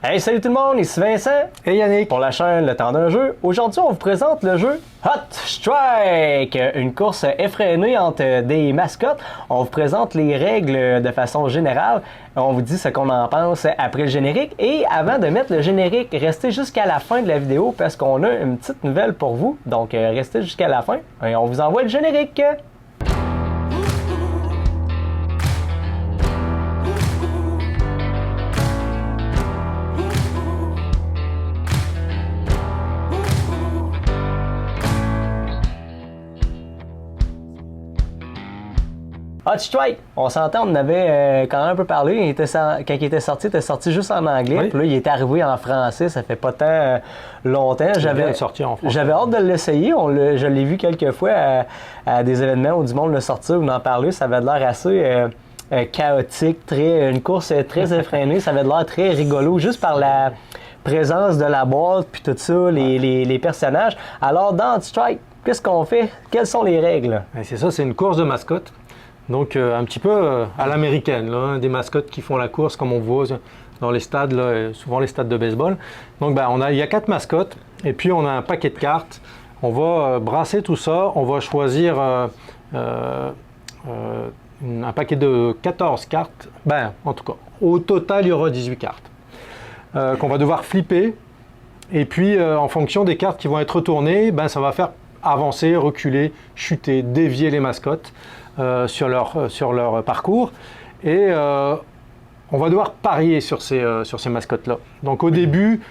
Hey, salut tout le monde, ici Vincent. Hey Yannick. Pour la chaîne Le Temps d'un jeu. Aujourd'hui, on vous présente le jeu Hot Strike, une course effrénée entre des mascottes. On vous présente les règles de façon générale. On vous dit ce qu'on en pense après le générique. Et avant de mettre le générique, restez jusqu'à la fin de la vidéo parce qu'on a une petite nouvelle pour vous. Donc, restez jusqu'à la fin et on vous envoie le générique. Hot Strike, on s'entend, on en avait quand même un peu parlé. Quand il était sorti juste en anglais. Oui. Puis là, il est arrivé en français, ça fait pas tant longtemps. J'avais hâte de l'essayer. Je l'ai vu quelques fois à des événements où du monde le sortir ou d'en parler. Ça avait l'air assez chaotique, une course très effrénée. Ça avait l'air très rigolo, juste par la présence de la boîte puis tout ça, les personnages. Alors, dans Hot Strike, qu'est-ce qu'on fait? Quelles sont les règles? C'est ça, c'est une course de mascottes. Donc un petit peu à l'américaine, là, des mascottes qui font la course comme on voit dans les stades, là, souvent les stades de baseball. Donc il y a 4 mascottes et puis on a un paquet de cartes. On va brasser tout ça, on va choisir un paquet de 14 cartes. En tout cas, au total il y aura 18 cartes qu'on va devoir flipper. Et puis en fonction des cartes qui vont être retournées, ça va faire avancer, reculer, chuter, dévier les mascottes. Sur leur parcours et on va devoir parier sur ces mascottes-là. Donc au début,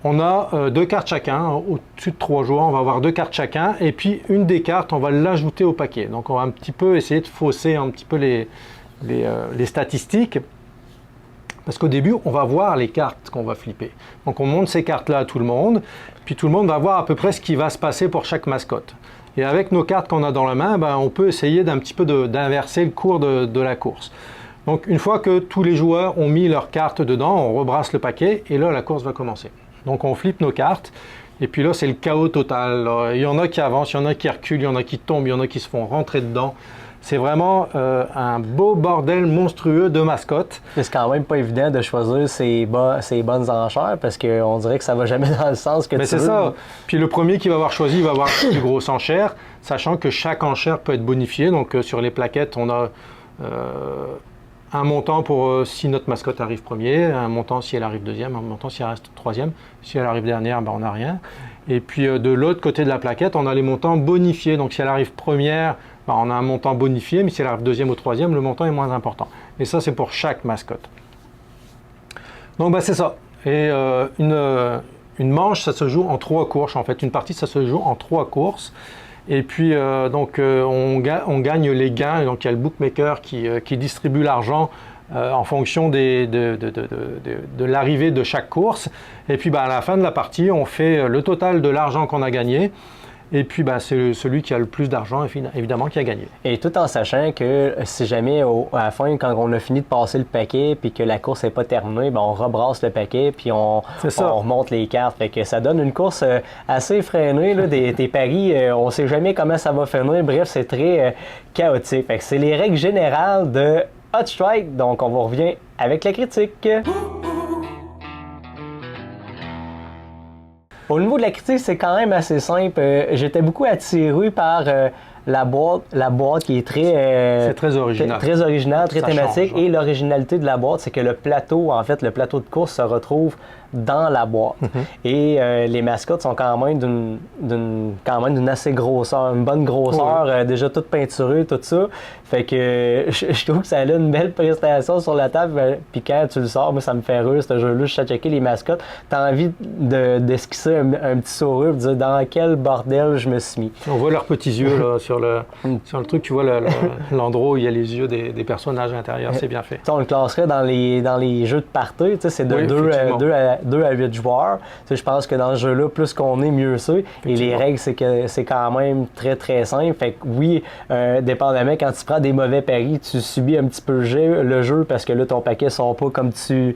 on a 2 cartes chacun. Au-dessus de 3 joueurs, on va avoir 2 cartes chacun et puis une des cartes, on va l'ajouter au paquet. Donc on va un petit peu essayer de fausser un petit peu les statistiques parce qu'au début, on va voir les cartes qu'on va flipper. Donc on montre ces cartes-là à tout le monde, puis tout le monde va voir à peu près ce qui va se passer pour chaque mascotte. Et avec nos cartes qu'on a dans la main, on peut essayer d'un petit peu d'inverser le cours de la course. Donc une fois que tous les joueurs ont mis leurs cartes dedans, on rebrasse le paquet et là la course va commencer. Donc on flippe nos cartes et puis là c'est le chaos total. Là, il y en a qui avancent, il y en a qui reculent, il y en a qui tombent, il y en a qui se font rentrer dedans. C'est vraiment un beau bordel monstrueux de mascottes. C'est quand même pas évident de choisir ses bonnes enchères parce qu'on dirait que ça va jamais dans le sens que tu veux. Mais c'est ça. Puis le premier qui va avoir choisi, il va avoir la plus grosse enchère, sachant que chaque enchère peut être bonifiée. Donc sur les plaquettes, on a un montant pour si notre mascotte arrive premier, un montant si elle arrive deuxième, un montant si elle reste troisième. Si elle arrive dernière, on n'a rien. Et puis de l'autre côté de la plaquette, on a les montants bonifiés. Donc si elle arrive première, on a un montant bonifié, mais si elle arrive deuxième ou troisième, le montant est moins important. Et ça, c'est pour chaque mascotte. Donc c'est ça. Et une manche, ça se joue en 3 courses. En fait, une partie, ça se joue en 3 courses. Et puis, on gagne les gains. Donc, il y a le bookmaker qui distribue l'argent en fonction de l'arrivée de chaque course. Et puis, à la fin de la partie, on fait le total de l'argent qu'on a gagné. Et puis, c'est celui qui a le plus d'argent, évidemment, qui a gagné. Et tout en sachant que si jamais, à la fin, quand on a fini de passer le paquet puis que la course n'est pas terminée, on rebrasse le paquet puis on remonte les cartes. Fait que ça donne une course assez freinée, là, des paris. On ne sait jamais comment ça va finir. Bref, c'est très chaotique. Fait que c'est les règles générales de Hot Strike. Donc, on vous revient avec la critique. Au niveau de la critique, c'est quand même assez simple. J'étais beaucoup attiré par la boîte qui est c'est très original. Très originale, très thématique. Change, et l'originalité de la boîte, c'est que le plateau de course se retrouve dans la boîte. Et les mascottes sont quand même d'une assez grosseur, une bonne grosseur, déjà toute peinturée, tout ça. Fait que je trouve que ça a une belle prestation sur la table. Puis quand tu le sors, moi ça me fait rire ce jeu-là. Je suis à checker les mascottes. T'as envie d'esquisser un petit sourire, de dire dans quel bordel je me suis mis. On voit leurs petits yeux là, sur le truc, tu vois l'endroit où il y a les yeux des personnages à l'intérieur, c'est bien fait. On le classerait dans les jeux de party, c'est de 2 à 8 joueurs. Je pense que dans ce jeu-là, plus qu'on est, mieux c'est. Et les règles, c'est que c'est quand même très très simple. Fait que oui, dépendamment, quand tu prends des mauvais paris, tu subis un petit peu le jeu parce que là, ton paquet ne sort pas comme tu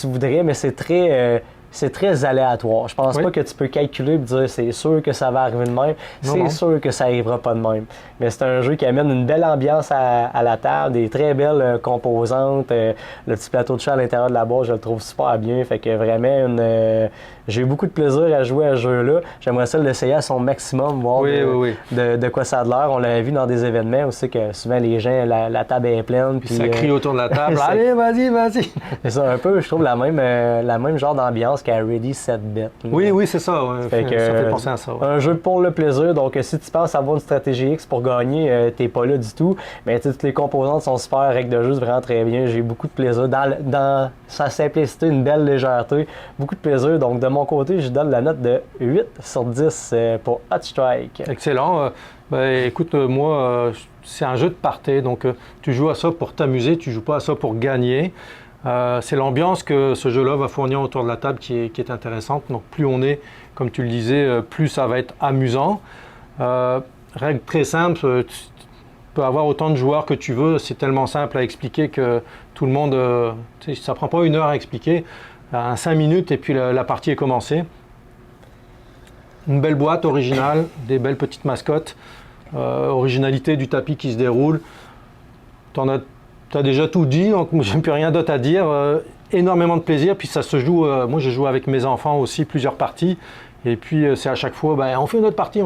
voudrais, mais c'est très c'est très aléatoire. Je pense Oui. pas que tu peux calculer et dire c'est sûr que ça va arriver de même, c'est sûr que ça arrivera pas de même. Mais c'est un jeu qui amène une belle ambiance à la table, des très belles composantes. Le petit plateau de chat à l'intérieur de la boîte, je le trouve super bien. Fait que vraiment, j'ai eu beaucoup de plaisir à jouer à ce jeu-là. J'aimerais ça l'essayer à son maximum, voir de quoi ça a l'air. On l'avait vu dans des événements aussi, que souvent les gens, la table est pleine. Puis ça crie autour de la table. Allez, vas-y. C'est ça, un peu, je trouve, la même genre d'ambiance qu'à Ready, Set, Bet. Oui, c'est ça. Ouais. Ça fait penser à ça. Ouais. Un jeu pour le plaisir. Donc, si tu penses avoir une stratégie X pour gagner, t'es pas là du tout. Mais toutes les composantes sont super, règles de jeu, vraiment très bien. J'ai eu beaucoup de plaisir. Dans sa simplicité, une belle légèreté, beaucoup de plaisir. Donc, de mon côté, je donne la note de 8 sur 10 pour Hot Strike. Excellent. Écoute, moi, c'est un jeu de party. Donc, tu joues à ça pour t'amuser, tu joues pas à ça pour gagner. C'est l'ambiance que ce jeu-là va fournir autour de la table qui est intéressante. Donc plus on est, comme tu le disais, plus ça va être amusant. Règle très simple, tu peux avoir autant de joueurs que tu veux. C'est tellement simple à expliquer que tout le monde, ça prend pas 1 heure à expliquer. 5 minutes et puis la partie est commencée. Une belle boîte originale, des belles petites mascottes, originalité du tapis qui se déroule. Tu as déjà tout dit, donc j'ai plus rien d'autre à dire. Énormément de plaisir, puis ça se joue. Moi, j'ai joué avec mes enfants aussi plusieurs parties, et puis c'est à chaque fois, on fait une autre partie,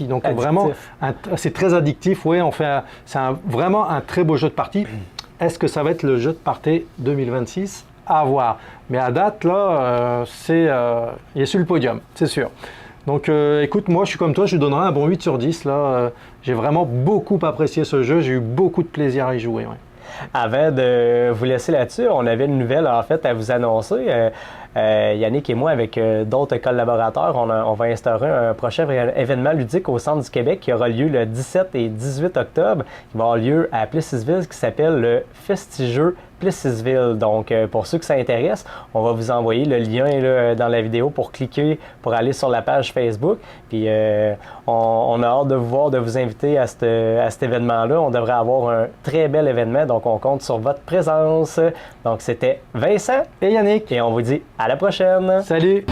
Donc addictif. Vraiment, c'est très addictif. Oui, c'est vraiment un très beau jeu de partie. Est-ce que ça va être le jeu de party 2026 ? À voir. Mais à date, là, il est sur le podium, c'est sûr. Donc écoute, moi je suis comme toi, je lui donnerai un bon 8 sur 10. J'ai vraiment beaucoup apprécié ce jeu, j'ai eu beaucoup de plaisir à y jouer. Ouais. Avant de vous laisser là-dessus, on avait une nouvelle en fait à vous annoncer. Yannick et moi, avec d'autres collaborateurs, on va instaurer un prochain événement ludique au Centre du Québec qui aura lieu le 17 et 18 octobre. Il va avoir lieu à Plessisville, qui s'appelle le Festigeux Plessisville. Donc, pour ceux que ça intéresse, on va vous envoyer le lien là, dans la vidéo pour cliquer, pour aller sur la page Facebook. Puis, on a hâte de vous voir, de vous inviter à cet événement-là. On devrait avoir un très bel événement, donc on compte sur votre présence. Donc, c'était Vincent Et Yannick. et on vous dit à la prochaine. Salut!